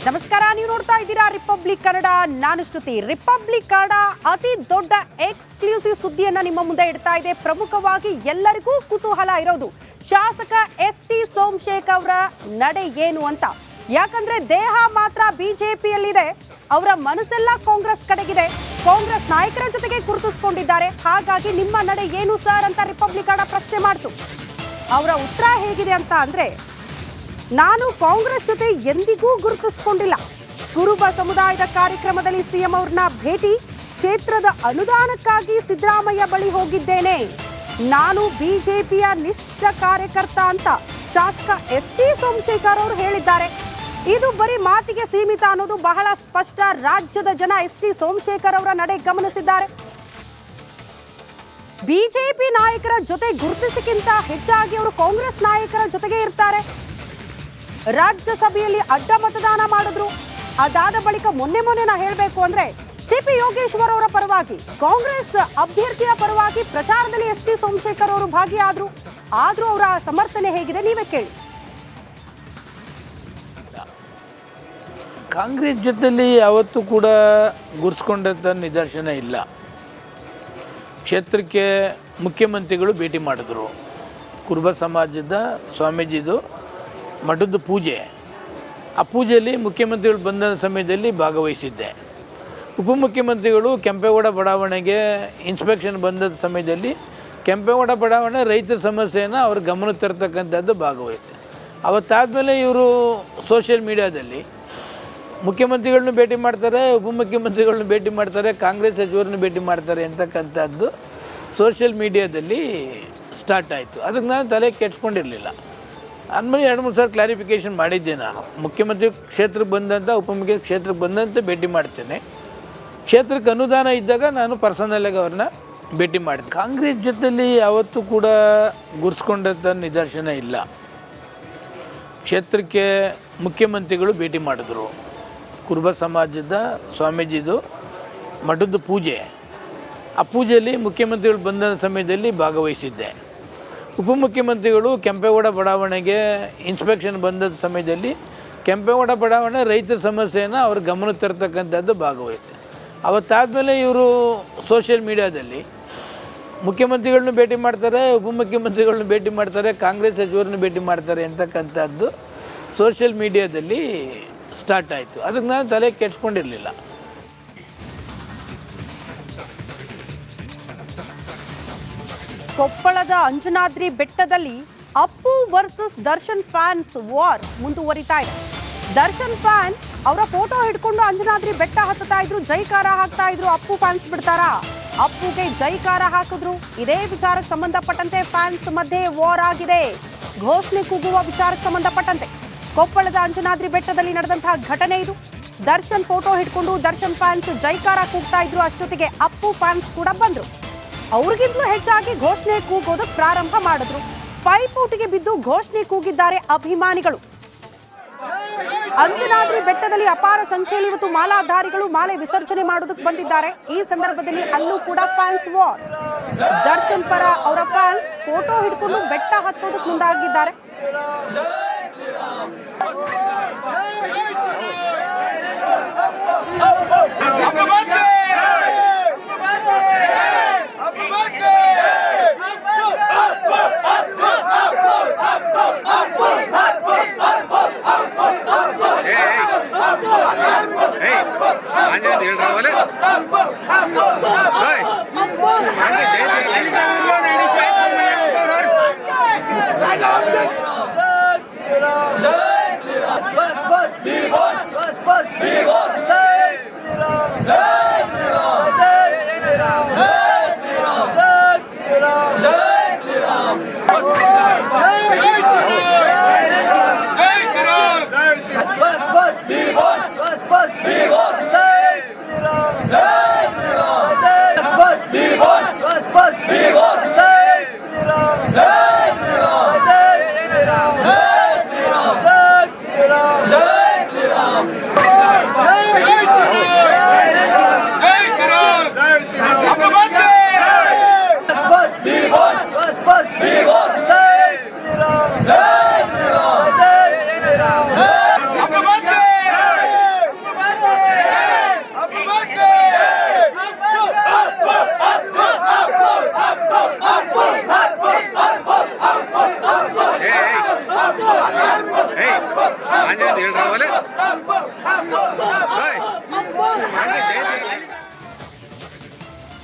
ನಮಸ್ಕಾರ, ನೀವು ನೋಡ್ತಾ ಇದ್ದೀರಾ ರಿಪಬ್ಲಿಕ್ ಕನ್ನಡ. ನಾನು ಶ್ರುತಿ. ರಿಪಬ್ಲಿಕ್ ಕನ್ನಡ ಅತಿ ದೊಡ್ಡ ಎಕ್ಸ್ಕ್ಲೂಸಿವ್ ಸುದ್ದಿಯನ್ನ ನಿಮ್ಮ ಮುಂದೆ ಇಡ್ತಾ ಇದೆ. ಪ್ರಮುಖವಾಗಿ ಎಲ್ಲರಿಗೂ ಕುತೂಹಲ ಇರೋದು ಶಾಸಕ ಎಸ್.ಟಿ. ಸೋಮಶೇಖರ್ ಅವರ ನಡೆ ಏನು ಅಂತ. ಯಾಕಂದ್ರೆ ದೇಹ ಮಾತ್ರ ಬಿಜೆಪಿಯಲ್ಲಿದೆ, ಅವರ ಮನಸ್ಸೆಲ್ಲ ಕಾಂಗ್ರೆಸ್ ಕಡೆಗಿದೆ. ಕಾಂಗ್ರೆಸ್ ನಾಯಕರ ಜೊತೆಗೆ ಗುರುತಿಸಿಕೊಂಡಿದ್ದಾರೆ. ಹಾಗಾಗಿ ನಿಮ್ಮ ನಡೆ ಏನು ಸರ್ ಅಂತ ರಿಪಬ್ಲಿಕ್ ಕನ್ನಡ ಪ್ರಶ್ನೆ ಮಾಡ್ತು. ಅವರ ಉತ್ತರ ಹೇಗಿದೆ ಅಂತ ಅಂದ್ರೆ, ನಾನು ಕಾಂಗ್ರೆಸ್ ಜೊತೆ ಎಂದಿಗೂ ಗುರುತಿಸಿಕೊಂಡಿಲ್ಲ. ಕುರುಬ ಸಮುದಾಯದ ಕಾರ್ಯಕ್ರಮದಲ್ಲಿ ಸಿಎಂ ಅವ್ರನ್ನ ಭೇಟಿ, ಕ್ಷೇತ್ರದ ಅನುದಾನಕ್ಕಾಗಿ ಸಿದ್ದರಾಮಯ್ಯ ಬಳಿ ಹೋಗಿದ್ದೇನೆ. ನಾನು ಬಿಜೆಪಿಯ ನಿಷ್ಠ ಕಾರ್ಯಕರ್ತ ಅಂತ ಶಾಸಕ ಎಸ್.ಟಿ. ಸೋಮಶೇಖರ್ ಅವರು ಹೇಳಿದ್ದಾರೆ. ಇದು ಬರೀ ಮಾತಿಗೆ ಸೀಮಿತ ಅನ್ನೋದು ಬಹಳ ಸ್ಪಷ್ಟ. ರಾಜ್ಯದ ಜನ ಎಸ್.ಟಿ. ಸೋಮಶೇಖರ್ ಅವರ ನಡೆ ಗಮನಿಸಿದ್ದಾರೆ. ಬಿಜೆಪಿ ನಾಯಕರ ಜೊತೆ ಗುರುತಿಸಕ್ಕಿಂತ ಹೆಚ್ಚಾಗಿ ಅವರು ಕಾಂಗ್ರೆಸ್ ನಾಯಕರ ಜೊತೆಗೆ ಇರ್ತಾರೆ. ರಾಜ್ಯಸಭೆಯಲ್ಲಿ ಅಡ್ಡ ಮತದಾನ ಮಾಡಿದ್ರು. ಅದಾದ ಬಳಿಕ ಮೊನ್ನೆ ನಾ ಹೇಳಬೇಕು ಅಂದ್ರೆ ಸಿಪಿ ಯೋಗೇಶ್ವರ್ ಅವರ ಪರವಾಗಿ, ಕಾಂಗ್ರೆಸ್ ಅಭ್ಯರ್ಥಿಯ ಪರವಾಗಿ ಪ್ರಚಾರದಲ್ಲಿ ಎಸ್.ಟಿ. ಸೋಮಶೇಖರ್ ಅವರು ಭಾಗಿಯಾದ್ರು. ಆದ್ರೂ ಅವರ ಸಮರ್ಥನೆ ಹೇಗಿದೆ ನೀವೇ ಕೇಳಿ. ಕಾಂಗ್ರೆಸ್ ಜೊತೆಲಿ ಯಾವತ್ತೂ ಕೂಡ ಗುರ್ಸ್ಕೊಂಡಂಥ ನಿದರ್ಶನ ಇಲ್ಲ. ಕ್ಷೇತ್ರಕ್ಕೆ ಮುಖ್ಯಮಂತ್ರಿಗಳು ಭೇಟಿ ಮಾಡಿದ್ರು. ಕುರುಬ ಸಮಾಜದ ಸ್ವಾಮೀಜಿದು ಮಠದ ಪೂಜೆ, ಆ ಪೂಜೆಯಲ್ಲಿ ಮುಖ್ಯಮಂತ್ರಿಗಳು ಬಂದ ಸಮಯದಲ್ಲಿ ಭಾಗವಹಿಸಿದ್ದೆ. ಉಪಮುಖ್ಯಮಂತ್ರಿಗಳು ಕೆಂಪೇಗೌಡ ಬಡಾವಣೆಗೆ ಇನ್ಸ್ಪೆಕ್ಷನ್ ಬಂದ ಸಮಯದಲ್ಲಿ ಕೆಂಪೇಗೌಡ ಬಡಾವಣೆ ರೈತರ ಸಮಸ್ಯೆಯನ್ನು ಅವ್ರ ಗಮನಕ್ಕೆ ತರ್ತಕ್ಕಂಥದ್ದು ಭಾಗವಹಿಸಿದೆ. ಅವತ್ತಾದಮೇಲೆ ಇವರು ಸೋಷಿಯಲ್ ಮೀಡಿಯಾದಲ್ಲಿ ಮುಖ್ಯಮಂತ್ರಿಗಳನ್ನ ಭೇಟಿ ಮಾಡ್ತಾರೆ, ಉಪಮುಖ್ಯಮಂತ್ರಿಗಳನ್ನ ಭೇಟಿ ಮಾಡ್ತಾರೆ, ಕಾಂಗ್ರೆಸ್ ಸಚಿವರನ್ನ ಭೇಟಿ ಮಾಡ್ತಾರೆ ಅಂತಕ್ಕಂಥದ್ದು ಸೋಷಿಯಲ್ ಮೀಡಿಯಾದಲ್ಲಿ ಸ್ಟಾರ್ಟ್ ಆಯಿತು. ಅದಕ್ಕೆ ನಾನು ತಲೆ ಕೆಡ್ಸ್ಕೊಂಡಿರಲಿಲ್ಲ. ಅಂದಮೇಲೆ 2-3 ಸಾರಿ ಕ್ಲಾರಿಫಿಕೇಷನ್ ಮಾಡಿದ್ದೆ. ನಾನು ಮುಖ್ಯಮಂತ್ರಿ ಕ್ಷೇತ್ರಕ್ಕೆ ಬಂದಂಥ, ಉಪಮುಖ್ಯಮಂತ್ರಿ ಕ್ಷೇತ್ರಕ್ಕೆ ಬಂದಂತೆ ಭೇಟಿ ಮಾಡ್ತೇನೆ. ಕ್ಷೇತ್ರಕ್ಕೆ ಅನುದಾನ ಇದ್ದಾಗ ನಾನು ಪರ್ಸನಲಾಗಿ ಅವ್ರನ್ನ ಭೇಟಿ ಮಾಡಿದೆ. ಕಾಂಗ್ರೆಸ್ ಜೊತೆಲಿ ಯಾವತ್ತೂ ಕೂಡ ಗುರ್ಸ್ಕೊಂಡಂಥ ನಿದರ್ಶನ ಇಲ್ಲ. ಕ್ಷೇತ್ರಕ್ಕೆ ಮುಖ್ಯಮಂತ್ರಿಗಳು ಭೇಟಿ ಮಾಡಿದ್ರು. ಕುರುಬ ಸಮಾಜದ ಸ್ವಾಮೀಜಿದು ಮಠದ ಪೂಜೆ, ಆ ಪೂಜೆಯಲ್ಲಿ ಮುಖ್ಯಮಂತ್ರಿಗಳು ಬಂದ ಸಮಯದಲ್ಲಿ ಭಾಗವಹಿಸಿದ್ದೆ. ಉಪಮುಖ್ಯಮಂತ್ರಿಗಳು ಕೆಂಪೇಗೌಡ ಬಡಾವಣೆಗೆ ಇನ್ಸ್ಪೆಕ್ಷನ್ ಬಂದ ಸಮಯದಲ್ಲಿ ಕೆಂಪೇಗೌಡ ಬಡಾವಣೆ ರೈತರ ಸಮಸ್ಯೆಯನ್ನು ಅವ್ರ ಗಮನಕ್ಕೆ ತರ್ತಕ್ಕಂಥದ್ದು ಭಾಗವಹಿಸಿದೆ. ಅವತ್ತಾದಮೇಲೆ ಇವರು ಸೋಷಿಯಲ್ ಮೀಡಿಯಾದಲ್ಲಿ ಮುಖ್ಯಮಂತ್ರಿಗಳನ್ನ ಭೇಟಿ ಮಾಡ್ತಾರೆ, ಉಪಮುಖ್ಯಮಂತ್ರಿಗಳನ್ನ ಭೇಟಿ ಮಾಡ್ತಾರೆ, ಕಾಂಗ್ರೆಸ್ ಸಚಿವರನ್ನ ಭೇಟಿ ಮಾಡ್ತಾರೆ ಅಂತಕ್ಕಂಥದ್ದು ಸೋಷಿಯಲ್ ಮೀಡಿಯಾದಲ್ಲಿ ಸ್ಟಾರ್ಟ್ ಆಯಿತು. ಅದಕ್ಕೆ ನಾನು ತಲೆ ಕೆಡ್ಸ್ಕೊಂಡಿರಲಿಲ್ಲ. ಕೊಪ್ಪಳದ ಅಂಜನಾದ್ರಿ ಬೆಟ್ಟದಲ್ಲಿ Appu versus Darshan fans war ಮುಂದುವರಿತಾ ಇದೆ. ದರ್ಶನ್ ಫ್ಯಾನ್ ಅವರ ಫೋಟೋ ಹಿಡ್ಕೊಂಡು ಅಂಜನಾದ್ರಿ ಬೆಟ್ಟ ಹತ್ತುತ್ತಾ ಇದ್ರು, ಜೈಕಾರ ಹಾಕ್ತಾ ಇದ್ರು. ಅಪ್ಪು ಫ್ಯಾನ್ಸ್ ಬಿಡ್ತಾರಾ? ಅಪ್ಪುಗೆ ಜೈಕಾರ ಹಾಕಿದ್ರು. ಇದೇ ವಿಚಾರಕ್ಕೆ ಸಂಬಂಧಪಟ್ಟಂತೆ ಫ್ಯಾನ್ಸ್ ಮಧ್ಯೆ ವಾರ್ ಆಗಿದೆ. ಘೋಷಣೆ ಕೂಗುವ ವಿಚಾರಕ್ಕೆ ಸಂಬಂಧಪಟ್ಟಂತೆ ಕೊಪ್ಪಳದ ಅಂಜನಾದ್ರಿ ಬೆಟ್ಟದಲ್ಲಿ ನಡೆದಂತಹ ಘಟನೆ ಇದು. ದರ್ಶನ್ ಫೋಟೋ ಹಿಡ್ಕೊಂಡು ದರ್ಶನ್ ಫ್ಯಾನ್ಸ್ ಜೈಕಾರ ಕೂಗ್ತಾ ಇದ್ರು. ಅಷ್ಟೊತ್ತಿಗೆ ಅಪ್ಪು ಫ್ಯಾನ್ಸ್ ಕೂಡ ಬಂದ್ರು. ಅವ್ರಿಗಿಂತಲೂ ಹೆಚ್ಚಾಗಿ ಘೋಷಣೆ ಕೂಗೋದಕ್ಕೆ ಪ್ರಾರಂಭ ಮಾಡಿದ್ರು. ಪೈಪೋಟಿಗೆ ಬಿದ್ದು ಘೋಷಣೆ ಕೂಗಿದ್ದಾರೆ ಅಭಿಮಾನಿಗಳು. ಅಂಜನಾದ್ರಿ ಬೆಟ್ಟದಲ್ಲಿ ಅಪಾರ ಸಂಖ್ಯೆಯಲ್ಲಿ ಇವತ್ತು ಮಾಲಾಧಾರಿಗಳು ಮಾಲೆ ವಿಸರ್ಜನೆ ಮಾಡೋದಕ್ಕೆ ಬಂದಿದ್ದಾರೆ. ಈ ಸಂದರ್ಭದಲ್ಲಿ ಅಲ್ಲೂ ಕೂಡ ಫ್ಯಾನ್ಸ್ ವಾರ್. ದರ್ಶನ್ ಪರ ಅವರ ಫ್ಯಾನ್ಸ್ ಫೋಟೋ ಹಿಡ್ಕೊಂಡು ಬೆಟ್ಟ ಹತ್ತೋದಕ್ಕೆ ಮುಂದಾಗಿದ್ದಾರೆ.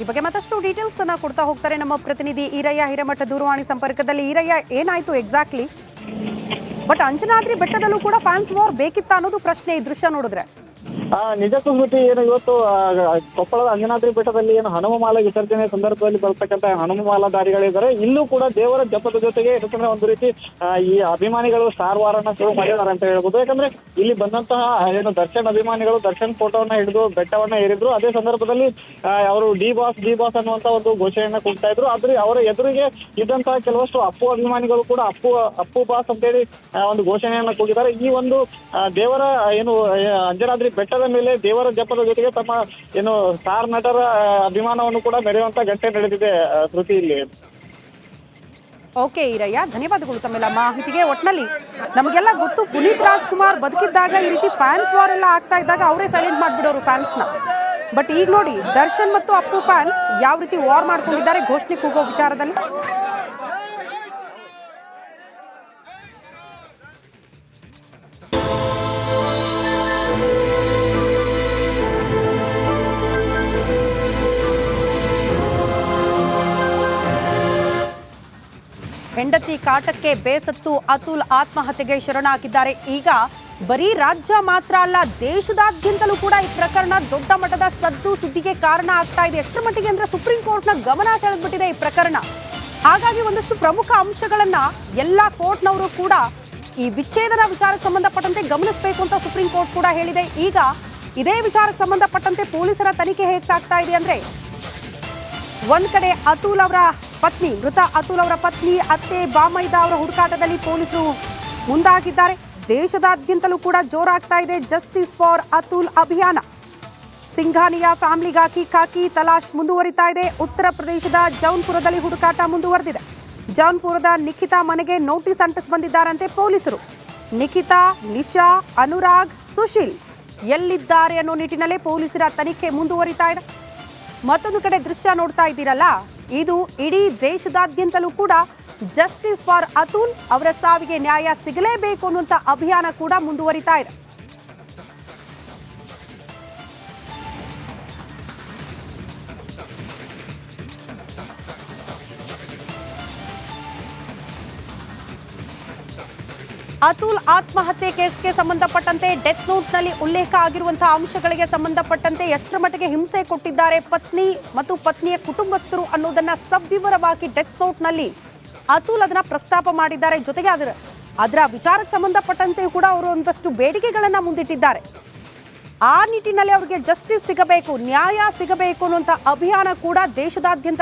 ಈ ಬಗ್ಗೆ ಮತ್ತಷ್ಟು ಡೀಟೇಲ್ಸ್ ಅನ್ನ ಕೊಡ್ತಾ ಹೋಗ್ತಾರೆ ನಮ್ಮ ಪ್ರತಿನಿಧಿ ಈರಯ್ಯ ಹಿರೇಮಠ ದೂರವಾಣಿ ಸಂಪರ್ಕದಲ್ಲಿ. ಈರಯ್ಯ, ಏನಾಯ್ತು ಎಕ್ಸಾಕ್ಟ್ಲಿ? ಬಟ್ ಅಂಜನಾದ್ರಿ ಬೆಟ್ಟದಲ್ಲೂ ಕೂಡ ಫ್ಯಾನ್ಸ್ ವಾರ್ ಬೇಕಿತ್ತ ಅನ್ನೋದು ಪ್ರಶ್ನೆ ಈ ದೃಶ್ಯ ನೋಡಿದ್ರೆ. ನಿಜಕ್ಕೂ ಸ್ಮೃತಿ, ಏನು ಇವತ್ತು ಕೊಪ್ಪಳದ ಅಂಜನಾದ್ರಿ ಬೆಟ್ಟದಲ್ಲಿ ಏನು ಹನುಮಮಾಲ ವಿಸರ್ಜನೆ ಸಂದರ್ಭದಲ್ಲಿ ಬರ್ತಕ್ಕಂಥ ಹನುಮಮಾಲಾಧಾರಿಗಳಿದ್ದಾರೆ. ಇಲ್ಲೂ ಕೂಡ ದೇವರ ಜಪದ ಜೊತೆಗೆ ಯಾಕಂದ್ರೆ ಒಂದು ರೀತಿ ಈ ಅಭಿಮಾನಿಗಳು ಸ್ಟಾರ್ ವಾರನ್ನ ಶುರು ಮಾಡಿದ್ದಾರೆ ಅಂತ ಹೇಳ್ಬೋದು. ಯಾಕಂದ್ರೆ ಇಲ್ಲಿ ಬಂದಂತಹ ಏನು ದರ್ಶನ್ ಅಭಿಮಾನಿಗಳು ದರ್ಶನ್ ಫೋಟೋವನ್ನ ಹಿಡಿದು ಬೆಟ್ಟವನ್ನ ಏರಿದ್ರು. ಅದೇ ಸಂದರ್ಭದಲ್ಲಿ ಅವರು ಡಿ ಬಾಸ್ ಅನ್ನುವಂತ ಒಂದು ಘೋಷಣೆಯನ್ನ ಕೂಗ್ತಾ ಇದ್ರು. ಆದ್ರೆ ಅವರ ಎದುರಿಗೆ ಇದ್ದಂತಹ ಕೆಲವಷ್ಟು ಅಪ್ಪು ಅಭಿಮಾನಿಗಳು ಕೂಡ ಅಪ್ಪು ಬಾಸ್ ಅಂತೇಳಿ ಒಂದು ಘೋಷಣೆಯನ್ನ ಕೂಗಿದ್ದಾರೆ. ಈ ಒಂದು ದೇವರ ಏನು ಅಂಜನಾದ್ರಿ ಬೆಟ್ಟದ ಮೇಲೆ ದೇವರ ಜಪದ ಜೊತೆಗೆ ತಮ್ಮ ಏನು ಸ್ಟಾರ್ ನಟರ ಅಭಿಮಾನವನ್ನು ಕೂಡ ಮೆರೆಯುವಂತ ಘಟನೆ ನಡೆದಿದೆ ಶ್ರುತಿ ಇಲ್ಲಿ. ಓಕೆ ಈರಯ್ಯ, ಧನ್ಯವಾದಗಳು ತಮ್ಮೆಲ್ಲ ಮಾಹಿತಿಗೆ. ಒಟ್ನಲ್ಲಿ ನಮಗೆಲ್ಲ ಗೊತ್ತು, ಪುನೀತ್ ರಾಜ್ಕುಮಾರ್ ಬದುಕಿದ್ದಾಗ ಈ ರೀತಿ ಫ್ಯಾನ್ಸ್ ವಾರ್ ಎಲ್ಲ ಆಗ್ತಾ ಇದ್ದಾಗ ಅವರೇ ಸೈಲೆಂಟ್ ಮಾಡ್ಬಿಡೋರು ಫ್ಯಾನ್ಸ್ನ. ಬಟ್ ಈಗ ನೋಡಿ, ದರ್ಶನ್ ಮತ್ತು ಅಪ್ಪು ಫ್ಯಾನ್ಸ್ ಯಾವ ರೀತಿ ವಾರ್ ಮಾಡ್ಕೊಂಡಿದ್ದಾರೆ ಘೋಷಣೆ ಕೂಗೋ ವಿಚಾರದಲ್ಲಿ. ಹೆಂಡತಿ ಕಾಟಕ್ಕೆ ಬೇಸತ್ತು ಅತುಲ್ ಆತ್ಮಹತ್ಯೆಗೆ ಶರಣಾಗಿದ್ದಾರೆ. ಈಗ ಬರೀ ರಾಜ್ಯ ಮಾತ್ರ ಅಲ್ಲ, ದೇಶದಾದ್ಯಂತಲೂ ಕೂಡ ಈ ಪ್ರಕರಣ ದೊಡ್ಡ ಮಟ್ಟದ ಸದ್ದು ಸುದ್ದಿಗೆ ಕಾರಣ ಆಗ್ತಾ ಇದೆ. ಎಷ್ಟರ ಮಟ್ಟಿಗೆ ಅಂದ್ರೆ ಸುಪ್ರೀಂ ಕೋರ್ಟ್ನ ಗಮನ ಸೆಳೆದ್ಬಿಟ್ಟಿದೆ ಈ ಪ್ರಕರಣ. ಹಾಗಾಗಿ ಒಂದಷ್ಟು ಪ್ರಮುಖ ಅಂಶಗಳನ್ನ ಎಲ್ಲಾ ಕೋರ್ಟ್ನವರು ಕೂಡ ಈ ವಿಚ್ಛೇದನ ವಿಚಾರಕ್ಕೆ ಸಂಬಂಧಪಟ್ಟಂತೆ ಗಮನಿಸಬೇಕು ಅಂತ ಸುಪ್ರೀಂ ಕೋರ್ಟ್ ಕೂಡ ಹೇಳಿದೆ. ಈಗ ಇದೇ ವಿಚಾರಕ್ಕೆ ಸಂಬಂಧಪಟ್ಟಂತೆ ಪೊಲೀಸರ ತನಿಖೆ ಹೇಗೆ ಸಾಗ್ತಾ ಇದೆ ಅಂದ್ರೆ, ಒಂದ್ ಕಡೆ ಅತುಲ್ ಅವರ ಪತ್ನಿ, ಮೃತ ಅತುಲ್ ಅವರ ಪತ್ನಿ, ಅತ್ತೆ, ಬಾಮೈದ ಅವರ ಹುಡುಕಾಟದಲ್ಲಿ ಪೊಲೀಸರು ಮುಂದಾಗಿದ್ದಾರೆ. ದೇಶದಾದ್ಯಂತಲೂ ಕೂಡ ಜೋರಾಗ್ತಾ ಇದೆ ಜಸ್ಟಿಸ್ ಫಾರ್ ಅತುಲ್ ಅಭಿಯಾನ. ಸಿಂಘಾನಿಯ ಫ್ಯಾಮಿಲಿಗಾಗಿ ಖಾಕಿ ತಲಾಶ್ ಮುಂದುವರಿತಾ ಇದೆ. ಉತ್ತರ ಪ್ರದೇಶದ ಜೌನ್ಪುರದಲ್ಲಿ ಹುಡುಕಾಟ ಮುಂದುವರೆದಿದೆ. ಜೌನ್ಪುರದ ನಿಖಿತಾ ಮನೆಗೆ ನೋಟಿಸ್ ಅಂಟಿಸಿ ಬಂದಿದ್ದಾರಂತೆ ಪೊಲೀಸರು. ನಿಖಿತಾ, ನಿಶಾ, ಅನುರಾಗ್, ಸುಶೀಲ್ ಎಲ್ಲಿದ್ದಾರೆ ಅನ್ನೋ ನಿಟ್ಟಿನಲ್ಲೇ ಪೊಲೀಸರ ತನಿಖೆ ಮುಂದುವರಿತಾ ಇದೆ. ಮತ್ತೊಂದು ಕಡೆ ದೃಶ್ಯ ನೋಡ್ತಾ ಇದ್ದೀರಲ್ಲ, ಇದು ಇಡೀ ದೇಶದಾದ್ಯಂತಲೂ ಕೂಡ ಜಸ್ಟಿಸ್ ಫಾರ್ ಅತುಲ್ ಅವರ ಸಾವಿಗೆ ನ್ಯಾಯ ಸಿಗಲೇಬೇಕು ಅನ್ನುವಂಥ ಅಭಿಯಾನ ಕೂಡ ಮುಂದುವರಿತಾ ಇದೆ. ಅತುಲ್ ಆತ್ಮಹತ್ಯೆ ಕೇಸ್ಗೆ ಸಂಬಂಧಪಟ್ಟಂತೆ ಡೆತ್ ನೋಟ್ನಲ್ಲಿ ಉಲ್ಲೇಖ ಆಗಿರುವಂತಹ ಅಂಶಗಳಿಗೆ ಸಂಬಂಧಪಟ್ಟಂತೆ ಎಷ್ಟರ ಮಟ್ಟಿಗೆ ಹಿಂಸೆ ಕೊಟ್ಟಿದ್ದಾರೆ ಪತ್ನಿ ಮತ್ತು ಪತ್ನಿಯ ಕುಟುಂಬಸ್ಥರು ಅನ್ನೋದನ್ನ ಸವಿವರವಾಗಿ ಡೆತ್ ನೋಟ್ನಲ್ಲಿ ಅತುಲ್ ಅದನ್ನ ಪ್ರಸ್ತಾಪ ಮಾಡಿದ್ದಾರೆ. ಜೊತೆಗೆ ಅದರ ವಿಚಾರಕ್ಕೆ ಸಂಬಂಧಪಟ್ಟಂತೆ ಕೂಡ ಅವರು ಒಂದಷ್ಟು ಬೇಡಿಕೆಗಳನ್ನ ಮುಂದಿಟ್ಟಿದ್ದಾರೆ. ಆ ನಿಟ್ಟಿನಲ್ಲಿ ಅವರಿಗೆ ಜಸ್ಟಿಸ್ ಸಿಗಬೇಕು, ನ್ಯಾಯ ಸಿಗಬೇಕು ಅನ್ನುವಂಥ ಅಭಿಯಾನ ಕೂಡ ದೇಶದಾದ್ಯಂತ